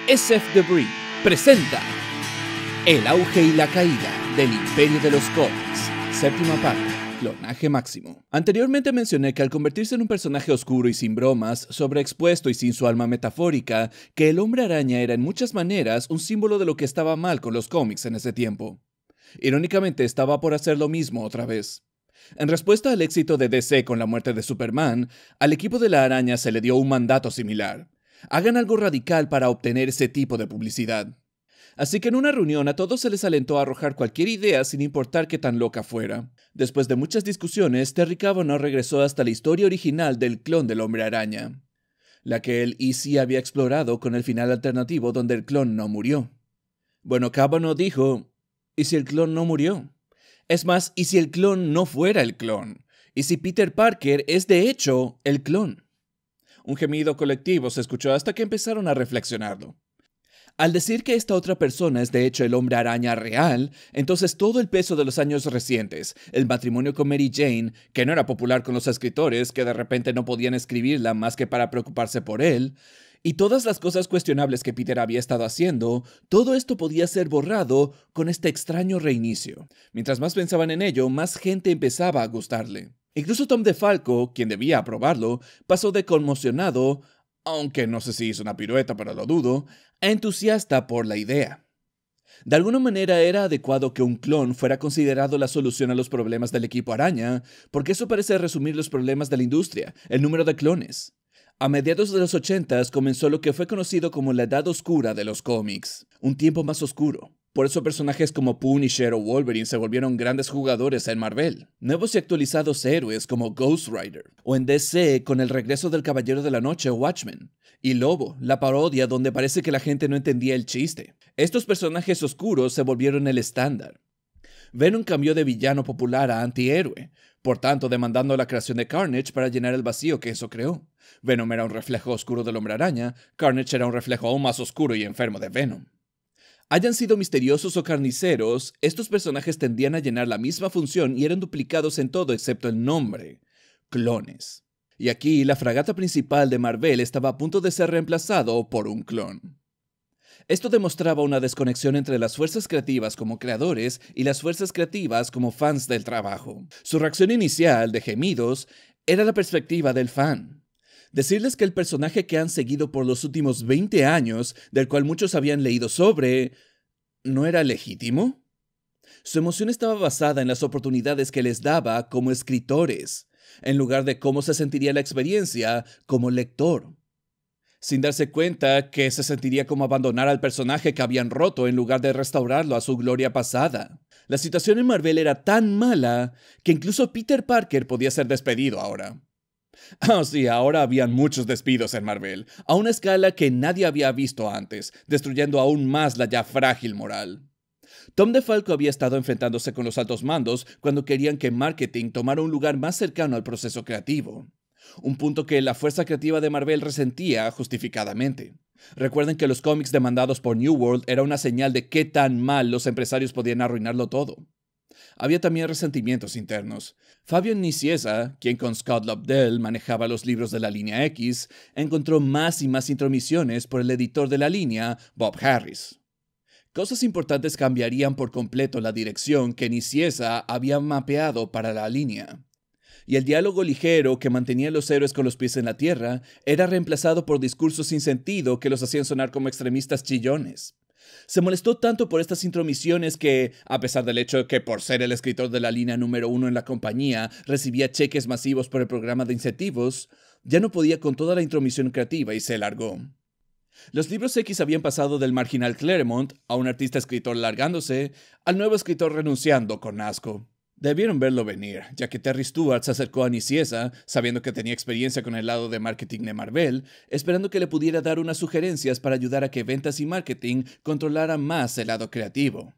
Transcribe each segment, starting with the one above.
SF Debris presenta El auge y la caída del imperio de los cómics, séptima parte, clonaje máximo. Anteriormente mencioné que al convertirse en un personaje oscuro y sin bromas, sobreexpuesto y sin su alma metafórica, que el Hombre Araña era en muchas maneras un símbolo de lo que estaba mal con los cómics en ese tiempo. Irónicamente, estaba por hacer lo mismo otra vez. En respuesta al éxito de DC con la muerte de Superman, al equipo de la Araña se le dio un mandato similar. Hagan algo radical para obtener ese tipo de publicidad. Así que en una reunión a todos se les alentó a arrojar cualquier idea sin importar qué tan loca fuera. Después de muchas discusiones, Terry Cavanagh regresó hasta la historia original del clon del Hombre Araña, la que él y sí había explorado con el final alternativo donde el clon no murió. Bueno, Cavanagh dijo, ¿y si el clon no murió? Es más, ¿y si el clon no fuera el clon? ¿Y si Peter Parker es de hecho el clon? Un gemido colectivo se escuchó hasta que empezaron a reflexionarlo. Al decir que esta otra persona es de hecho el Hombre Araña real, entonces todo el peso de los años recientes, el matrimonio con Mary Jane, que no era popular con los escritores, que de repente no podían escribirla más que para preocuparse por él, y todas las cosas cuestionables que Peter había estado haciendo, todo esto podía ser borrado con este extraño reinicio. Mientras más pensaban en ello, más gente empezaba a gustarle. Incluso Tom DeFalco, quien debía aprobarlo, pasó de conmocionado, aunque no sé si hizo una pirueta, pero lo dudo, a entusiasta por la idea. De alguna manera era adecuado que un clon fuera considerado la solución a los problemas del equipo Araña, porque eso parece resumir los problemas de la industria, el número de clones. A mediados de los 80s comenzó lo que fue conocido como la Edad Oscura de los cómics, un tiempo más oscuro. Por eso personajes como Punisher o Wolverine se volvieron grandes jugadores en Marvel. Nuevos y actualizados héroes como Ghost Rider. O en DC con el regreso del Caballero de la Noche o Watchmen. Y Lobo, la parodia donde parece que la gente no entendía el chiste. Estos personajes oscuros se volvieron el estándar. Venom cambió de villano popular a antihéroe, por tanto demandando la creación de Carnage para llenar el vacío que eso creó. Venom era un reflejo oscuro del Hombre Araña, Carnage era un reflejo aún más oscuro y enfermo de Venom. Hayan sido misteriosos o carniceros, estos personajes tendían a llenar la misma función y eran duplicados en todo excepto el nombre: clones. Y aquí la fragata principal de Marvel estaba a punto de ser reemplazado por un clon. Esto demostraba una desconexión entre las fuerzas creativas como creadores y las fuerzas creativas como fans del trabajo. Su reacción inicial, de gemidos, era la perspectiva del fan. Decirles que el personaje que han seguido por los últimos 20 años, del cual muchos habían leído sobre, ¿no era legítimo? Su emoción estaba basada en las oportunidades que les daba como escritores, en lugar de cómo se sentiría la experiencia como lector. Sin darse cuenta que se sentiría como abandonar al personaje que habían roto en lugar de restaurarlo a su gloria pasada. La situación en Marvel era tan mala que incluso Peter Parker podía ser despedido ahora. Sí, ahora habían muchos despidos en Marvel, a una escala que nadie había visto antes, destruyendo aún más la ya frágil moral. Tom DeFalco había estado enfrentándose con los altos mandos cuando querían que marketing tomara un lugar más cercano al proceso creativo. Un punto que la fuerza creativa de Marvel resentía justificadamente. Recuerden que los cómics demandados por New World era una señal de qué tan mal los empresarios podían arruinarlo todo. Había también resentimientos internos. Fabian Nicieza, quien con Scott Lobdell manejaba los libros de la línea X, encontró más y más intromisiones por el editor de la línea, Bob Harris. Cosas importantes cambiarían por completo la dirección que Nicieza había mapeado para la línea. Y el diálogo ligero que mantenía a los héroes con los pies en la tierra era reemplazado por discursos sin sentido que los hacían sonar como extremistas chillones. Se molestó tanto por estas intromisiones que, a pesar del hecho de que por ser el escritor de la línea número 1 en la compañía recibía cheques masivos por el programa de incentivos, ya no podía con toda la intromisión creativa y se largó. Los libros X habían pasado del marginal Claremont, a un artista escritor largándose, al nuevo escritor renunciando con asco. Debieron verlo venir, ya que Terry Stewart se acercó a Nicieza, sabiendo que tenía experiencia con el lado de marketing de Marvel, esperando que le pudiera dar unas sugerencias para ayudar a que ventas y marketing controlaran más el lado creativo.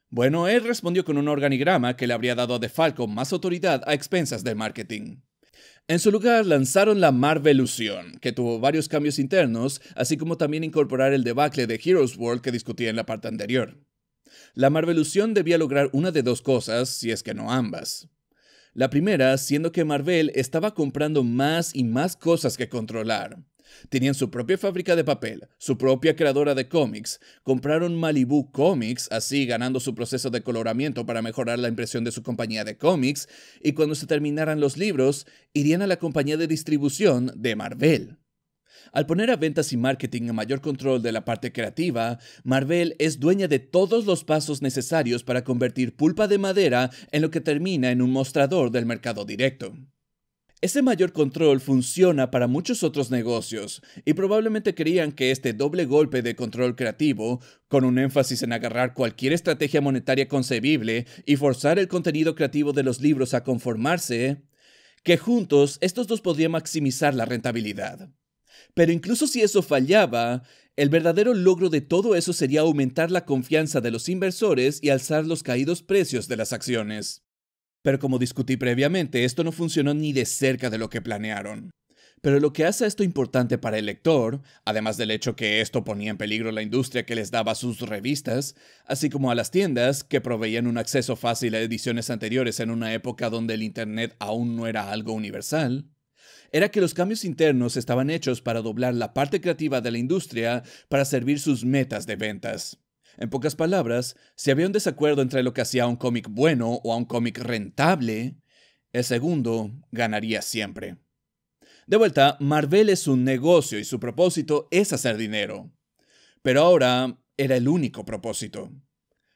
Bueno, él respondió con un organigrama que le habría dado a DeFalco más autoridad a expensas del marketing. En su lugar lanzaron la Marvelución, que tuvo varios cambios internos, así como también incorporar el debacle de Heroes World que discutí en la parte anterior. La Marvelución debía lograr una de dos cosas, si es que no ambas. La primera, siendo que Marvel estaba comprando más y más cosas que controlar. Tenían su propia fábrica de papel, su propia creadora de cómics, compraron Malibu Comics, así ganando su proceso de coloramiento para mejorar la impresión de su compañía de cómics, y cuando se terminaran los libros, irían a la compañía de distribución de Marvel. Al poner a ventas y marketing en mayor control de la parte creativa, Marvel es dueña de todos los pasos necesarios para convertir pulpa de madera en lo que termina en un mostrador del mercado directo. Ese mayor control funciona para muchos otros negocios, y probablemente creían que este doble golpe de control creativo, con un énfasis en agarrar cualquier estrategia monetaria concebible y forzar el contenido creativo de los libros a conformarse, que juntos estos dos podrían maximizar la rentabilidad. Pero incluso si eso fallaba, el verdadero logro de todo eso sería aumentar la confianza de los inversores y alzar los caídos precios de las acciones. Pero como discutí previamente, esto no funcionó ni de cerca de lo que planearon. Pero lo que hace esto importante para el lector, además del hecho que esto ponía en peligro la industria que les daba sus revistas, así como a las tiendas que proveían un acceso fácil a ediciones anteriores en una época donde el Internet aún no era algo universal, era que los cambios internos estaban hechos para doblar la parte creativa de la industria para servir sus metas de ventas. En pocas palabras, si había un desacuerdo entre lo que hacía a un cómic bueno o a un cómic rentable, el segundo ganaría siempre. De vuelta, Marvel es un negocio y su propósito es hacer dinero. Pero ahora era el único propósito.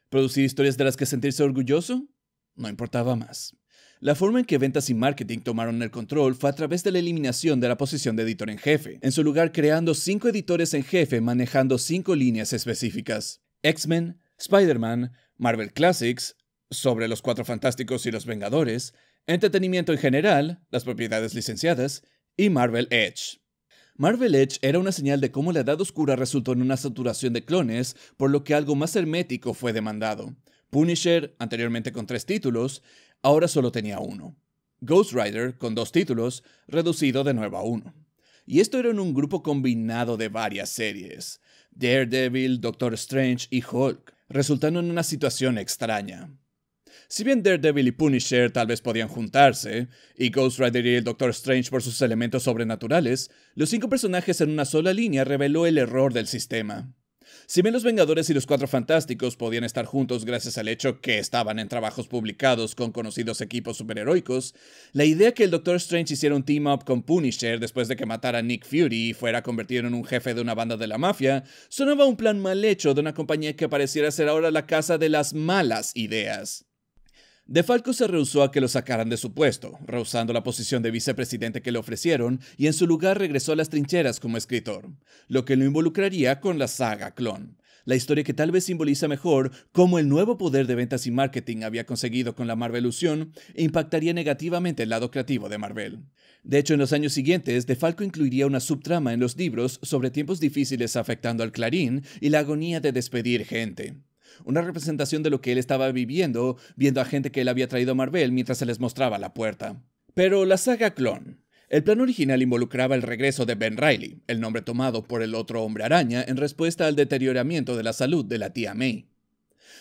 ¿Producir historias de las que sentirse orgulloso? No importaba más. La forma en que ventas y marketing tomaron el control fue a través de la eliminación de la posición de editor en jefe, en su lugar creando 5 editores en jefe manejando 5 líneas específicas: X-Men, Spider-Man, Marvel Classics, sobre los Cuatro Fantásticos y los Vengadores, entretenimiento en general, las propiedades licenciadas, y Marvel Edge. Marvel Edge era una señal de cómo la Edad Oscura resultó en una saturación de clones, por lo que algo más hermético fue demandado. Punisher, anteriormente con 3 títulos, ahora solo tenía 1. Ghost Rider, con 2 títulos, reducido de nuevo a 1. Y esto era en un grupo combinado de varias series: Daredevil, Doctor Strange y Hulk, resultando en una situación extraña. Si bien Daredevil y Punisher tal vez podían juntarse, y Ghost Rider y el Doctor Strange por sus elementos sobrenaturales, los 5 personajes en una sola línea reveló el error del sistema. Si bien los Vengadores y los Cuatro Fantásticos podían estar juntos gracias al hecho que estaban en trabajos publicados con conocidos equipos superheroicos, la idea que el Doctor Strange hiciera un team-up con Punisher después de que matara a Nick Fury y fuera convertido en un jefe de una banda de la mafia, sonaba un plan mal hecho de una compañía que pareciera ser ahora la casa de las malas ideas. DeFalco se rehusó a que lo sacaran de su puesto, rehusando la posición de vicepresidente que le ofrecieron, y en su lugar regresó a las trincheras como escritor, lo que lo involucraría con la saga Clone, la historia que tal vez simboliza mejor cómo el nuevo poder de ventas y marketing había conseguido con la Marvelución impactaría negativamente el lado creativo de Marvel. De hecho, en los años siguientes, DeFalco incluiría una subtrama en los libros sobre tiempos difíciles afectando al Clarín y la agonía de despedir gente. Una representación de lo que él estaba viviendo, viendo a gente que él había traído a Marvel mientras se les mostraba la puerta. Pero la saga Clone. El plan original involucraba el regreso de Ben Reilly, el nombre tomado por el otro Hombre Araña en respuesta al deterioramiento de la salud de la tía May.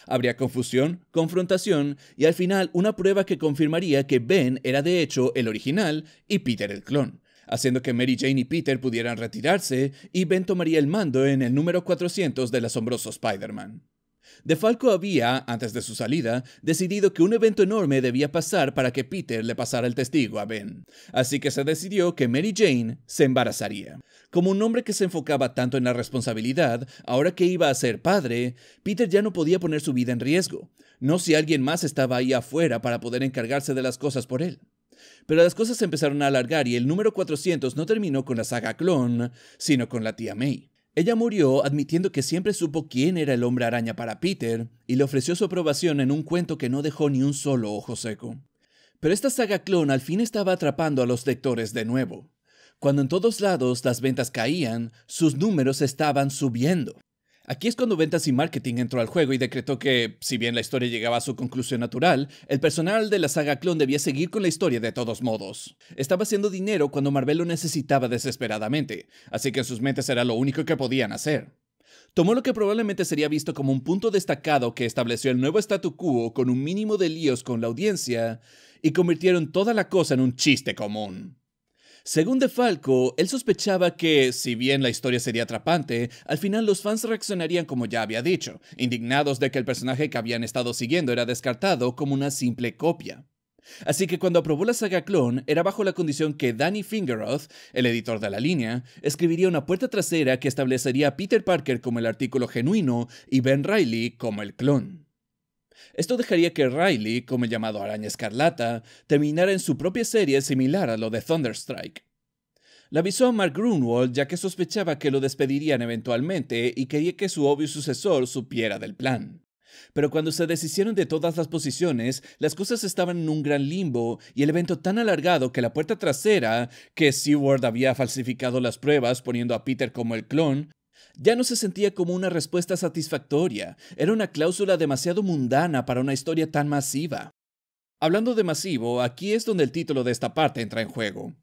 Habría confusión, confrontación y al final una prueba que confirmaría que Ben era de hecho el original y Peter el clon, haciendo que Mary Jane y Peter pudieran retirarse y Ben tomaría el mando en el número 400 del asombroso Spider-Man. DeFalco había, antes de su salida, decidido que un evento enorme debía pasar para que Peter le pasara el testigo a Ben. Así que se decidió que Mary Jane se embarazaría. Como un hombre que se enfocaba tanto en la responsabilidad, ahora que iba a ser padre, Peter ya no podía poner su vida en riesgo. No si alguien más estaba ahí afuera para poder encargarse de las cosas por él. Pero las cosas se empezaron a alargar y el número 400 no terminó con la saga Clone, sino con la tía May. Ella murió admitiendo que siempre supo quién era el Hombre Araña para Peter y le ofreció su aprobación en un cuento que no dejó ni un solo ojo seco. Pero esta saga Clone al fin estaba atrapando a los lectores de nuevo. Cuando en todos lados las ventas caían, sus números estaban subiendo. Aquí es cuando ventas y marketing entró al juego y decretó que, si bien la historia llegaba a su conclusión natural, el personal de la saga Clone debía seguir con la historia de todos modos. Estaba haciendo dinero cuando Marvel lo necesitaba desesperadamente, así que en sus mentes era lo único que podían hacer. Tomó lo que probablemente sería visto como un punto destacado que estableció el nuevo statu quo con un mínimo de líos con la audiencia y convirtieron toda la cosa en un chiste común. Según DeFalco, él sospechaba que, si bien la historia sería atrapante, al final los fans reaccionarían como ya había dicho, indignados de que el personaje que habían estado siguiendo era descartado como una simple copia. Así que cuando aprobó la saga Clone, era bajo la condición que Danny Fingeroth, el editor de la línea, escribiría una puerta trasera que establecería a Peter Parker como el artículo genuino y Ben Reilly como el clon. Esto dejaría que Riley, como el llamado Araña Escarlata, terminara en su propia serie similar a lo de Thunderstrike. Le avisó a Mark Gruenwald ya que sospechaba que lo despedirían eventualmente y quería que su obvio sucesor supiera del plan. Pero cuando se deshicieron de todas las posiciones, las cosas estaban en un gran limbo y el evento tan alargado que la puerta trasera, que Seward había falsificado las pruebas poniendo a Peter como el clon, ya no se sentía como una respuesta satisfactoria. Era una cláusula demasiado mundana para una historia tan masiva. Hablando de masivo, aquí es donde el título de esta parte entra en juego.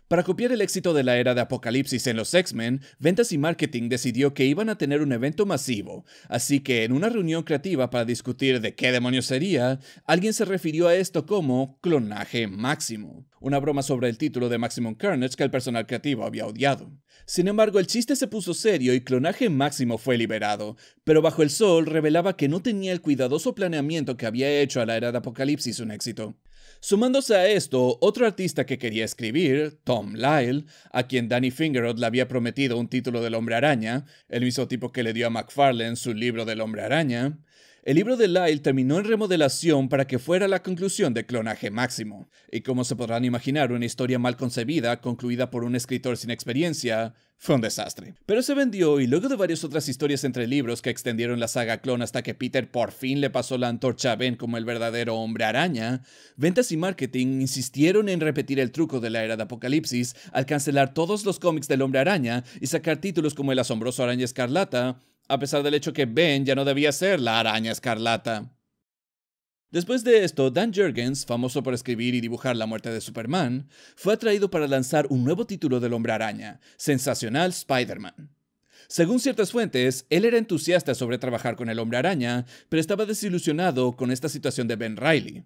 Para copiar el éxito de la era de Apocalipsis en los X-Men, Ventas y Marketing decidió que iban a tener un evento masivo, así que en una reunión creativa para discutir de qué demonios sería, alguien se refirió a esto como Clonaje Máximo, una broma sobre el título de Maximum Carnage que el personal creativo había odiado. Sin embargo, el chiste se puso serio y Clonaje Máximo fue liberado, pero Bajo el Sol revelaba que no tenía el cuidadoso planeamiento que había hecho a la era de Apocalipsis un éxito. Sumándose a esto, otro artista que quería escribir, Tom Lyle, a quien Danny Fingeroth le había prometido un título del Hombre Araña, el mismo tipo que le dio a McFarlane su libro del Hombre Araña, el libro de Lyle terminó en remodelación para que fuera la conclusión de Clonaje Máximo, y como se podrán imaginar, una historia mal concebida, concluida por un escritor sin experiencia, fue un desastre. Pero se vendió y luego de varias otras historias entre libros que extendieron la saga Clone hasta que Peter por fin le pasó la antorcha a Ben como el verdadero Hombre Araña, Ventas y Marketing insistieron en repetir el truco de la era de Apocalipsis al cancelar todos los cómics del Hombre Araña y sacar títulos como El asombroso Araña Escarlata, a pesar del hecho que Ben ya no debía ser la Araña Escarlata. Después de esto, Dan Jurgens, famoso por escribir y dibujar la muerte de Superman, fue atraído para lanzar un nuevo título del Hombre Araña, Sensacional Spider-Man. Según ciertas fuentes, él era entusiasta sobre trabajar con el Hombre Araña, pero estaba desilusionado con esta situación de Ben Reilly.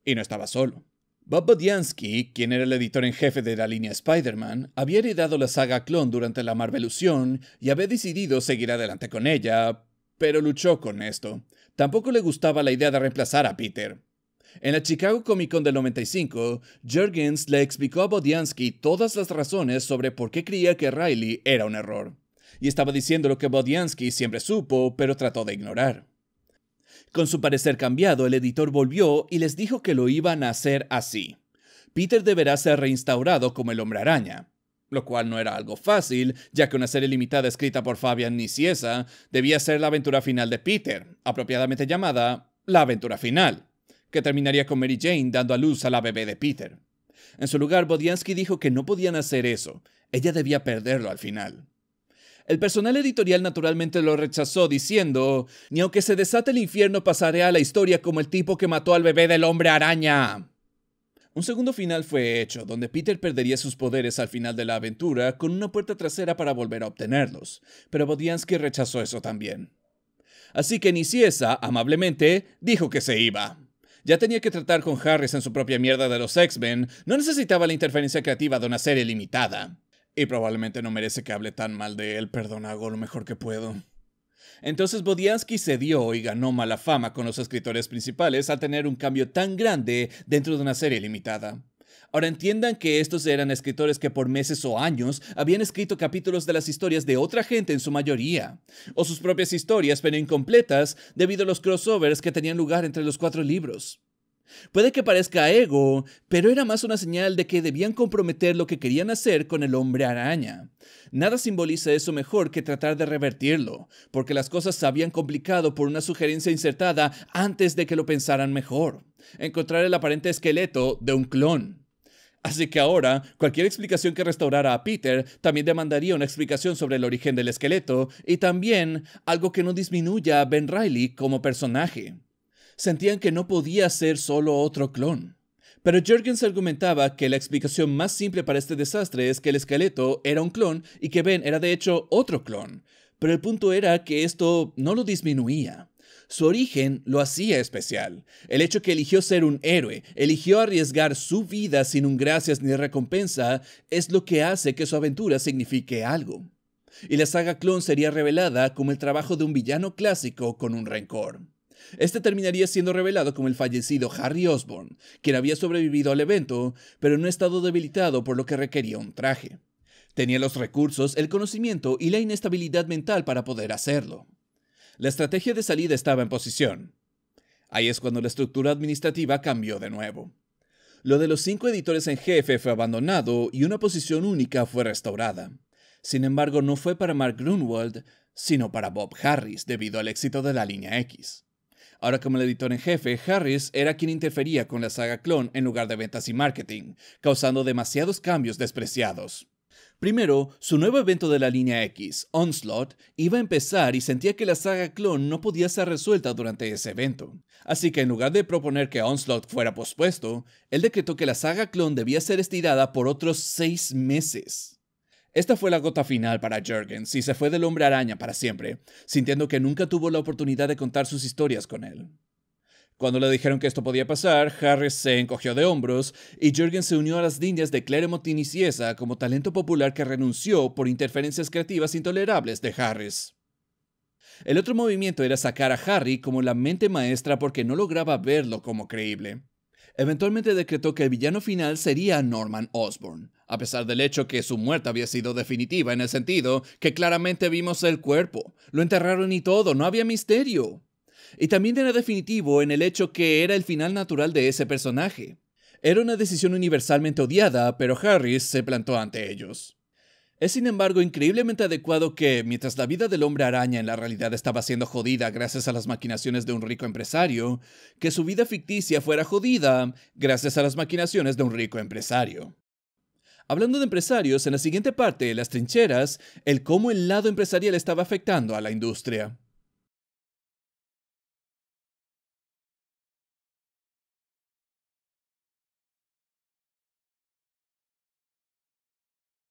Y no estaba solo. Bob Budiansky, quien era el editor en jefe de la línea Spider-Man, había heredado la saga Clone durante la Marvelución y había decidido seguir adelante con ella, pero luchó con esto. Tampoco le gustaba la idea de reemplazar a Peter. En la Chicago Comic Con del 95, Jurgens le explicó a Budiansky todas las razones sobre por qué creía que Reilly era un error. Y estaba diciendo lo que Budiansky siempre supo, pero trató de ignorar. Con su parecer cambiado, el editor volvió y les dijo que lo iban a hacer así. Peter deberá ser reinstaurado como el Hombre Araña. Lo cual no era algo fácil, ya que una serie limitada escrita por Fabian Nicieza debía ser la aventura final de Peter, apropiadamente llamada La Aventura Final, que terminaría con Mary Jane dando a luz a la bebé de Peter. En su lugar, Budiansky dijo que no podían hacer eso. Ella debía perderlo al final. El personal editorial naturalmente lo rechazó diciendo, ni aunque se desate el infierno pasaré a la historia como el tipo que mató al bebé del Hombre Araña. Un segundo final fue hecho, donde Peter perdería sus poderes al final de la aventura con una puerta trasera para volver a obtenerlos, pero Budiansky rechazó eso también. Así que Nicieza, amablemente, dijo que se iba. Ya tenía que tratar con Harris en su propia mierda de los X-Men, no necesitaba la interferencia creativa de una serie limitada. Y probablemente no merece que hable tan mal de él, perdona, hago lo mejor que puedo. Entonces Budiansky cedió y ganó mala fama con los escritores principales al tener un cambio tan grande dentro de una serie limitada. Ahora entiendan que estos eran escritores que por meses o años habían escrito capítulos de las historias de otra gente en su mayoría, o sus propias historias pero incompletas debido a los crossovers que tenían lugar entre los 4 libros. Puede que parezca ego, pero era más una señal de que debían comprometer lo que querían hacer con el Hombre Araña. Nada simboliza eso mejor que tratar de revertirlo, porque las cosas se habían complicado por una sugerencia insertada antes de que lo pensaran mejor: encontrar el aparente esqueleto de un clon. Así que ahora, cualquier explicación que restaurara a Peter también demandaría una explicación sobre el origen del esqueleto y también algo que no disminuya a Ben Reilly como personaje. Sentían que no podía ser solo otro clon. Pero Jurgens argumentaba que la explicación más simple para este desastre es que el esqueleto era un clon y que Ben era de hecho otro clon. Pero el punto era que esto no lo disminuía. Su origen lo hacía especial. El hecho que eligió ser un héroe, eligió arriesgar su vida sin un gracias ni recompensa, es lo que hace que su aventura signifique algo. Y la saga Clone sería revelada como el trabajo de un villano clásico con un rencor. Este terminaría siendo revelado como el fallecido Harry Osborn, quien había sobrevivido al evento, pero en un estado debilitado por lo que requería un traje. Tenía los recursos, el conocimiento y la inestabilidad mental para poder hacerlo. La estrategia de salida estaba en posición. Ahí es cuando la estructura administrativa cambió de nuevo. Lo de los 5 editores en jefe fue abandonado y una posición única fue restaurada. Sin embargo, no fue para Mark Gruenwald, sino para Bob Harris, debido al éxito de la línea X. Ahora como el editor en jefe, Harris era quien interfería con la saga Clone en lugar de ventas y marketing, causando demasiados cambios despreciados. Primero, su nuevo evento de la línea X, Onslaught, iba a empezar y sentía que la saga Clone no podía ser resuelta durante ese evento. Así que en lugar de proponer que Onslaught fuera pospuesto, él decretó que la saga Clone debía ser estirada por otros 6 meses. Esta fue la gota final para Jurgens y se fue del Hombre Araña para siempre, sintiendo que nunca tuvo la oportunidad de contar sus historias con él. Cuando le dijeron que esto podía pasar, Harris se encogió de hombros y Jurgens se unió a las líneas de Claremont y Nicieza como talento popular que renunció por interferencias creativas intolerables de Harris. El otro movimiento era sacar a Harry como la mente maestra porque no lograba verlo como creíble. Eventualmente decretó que el villano final sería Norman Osborn, a pesar del hecho que su muerte había sido definitiva en el sentido que claramente vimos el cuerpo, lo enterraron y todo, no había misterio. Y también era definitivo en el hecho que era el final natural de ese personaje. Era una decisión universalmente odiada, pero Harris se plantó ante ellos. Es sin embargo increíblemente adecuado que, mientras la vida del Hombre Araña en la realidad estaba siendo jodida gracias a las maquinaciones de un rico empresario, que su vida ficticia fuera jodida gracias a las maquinaciones de un rico empresario. Hablando de empresarios, en la siguiente parte, las trincheras, el cómo el lado empresarial estaba afectando a la industria.